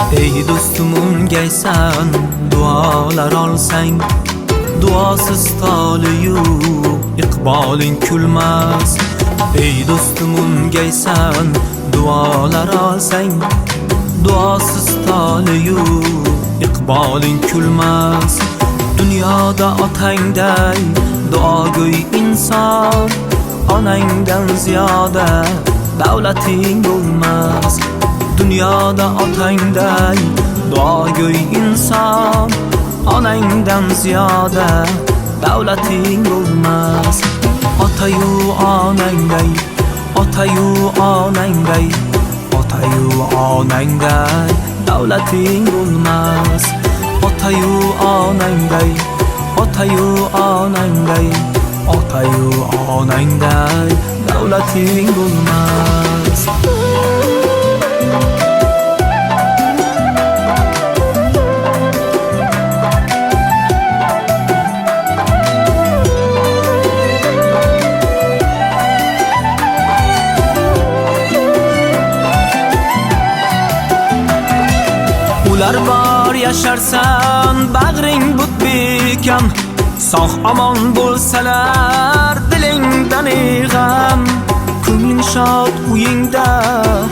Ey do'stim o'ngaysan, duolar olsang, duosiz toliyu iqboling kulmas. Ey do'stim o'ngaysan, duolar olsang, duosiz toliyu iqboling kulmas. Dunyoda otangday duogo'y inson, onangdan ziyoda davlating bo'lmas. Dunyoda otangday duogo'y inson, onangdan ziyoda davlating bo'lmas. Otayu onangday, otayu onangday, otayu onangday davlating bo'lmas. Otayu onangday, otayu onangday, otayu onangday davlating bo'lmas. Ular bor yasharsan, bag'ring but bekam, sog' omon bo'lsalar dilingdan g'am. Ko'ngling shod, uyingda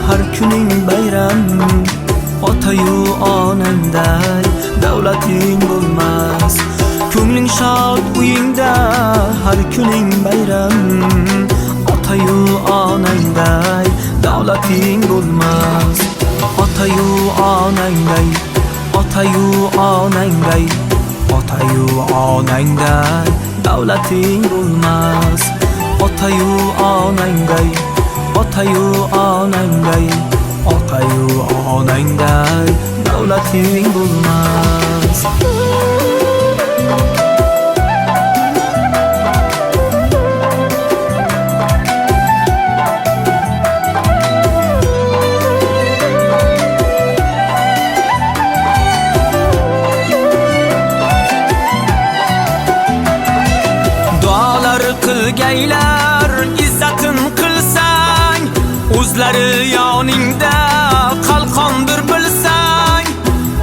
har kuning bayram. Otayu onangday davlating bo'lmas. Ko'ngling shod, uyingda har kuning bayram. Otayu onangday davlating bo'lmas. Otayu onangday, otayu onangday, otayu onangday davlating bo'lmas. Otayu onangday, otayu onangday, otayu onangday davlating bo'lmas. Qilgaylar izzatin qilsang, o'zlari yoningda qalqondir bilsang,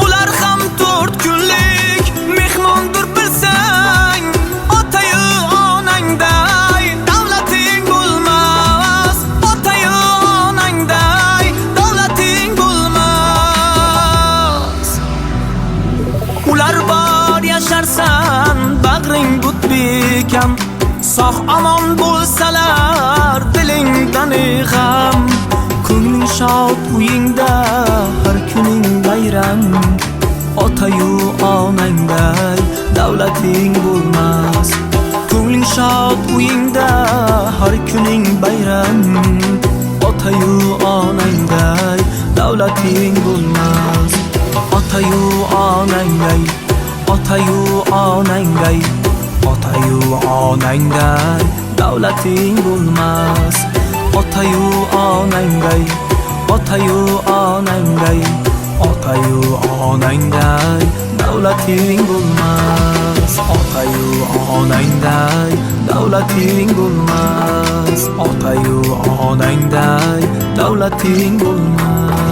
ular ham 4 kunlik mehmondir bilsang. Otayu onangday davlating bo'lmas. Otayu onangday davlating bo'lmas. Ular bor yasharsan, bag'ring but bekam, sog' omon bo'lsalar dilingdan g'am. Ko'ngling shod, uyingda har kuning bayram. Otayu onangday davlating bo'lmas. Ko'ngling shod, uyingda har kuning bayram. Otayu onangday davlating bo'lmas. Otayu onangday, otayu onangday, otayu onangday davlating bo'lmas. Otayu onangday, otayu onangday, otayu onangday davlating bo'lmas. Otayu onangday davlating bo'lmas. Otayu onangday davlating bo'lmas.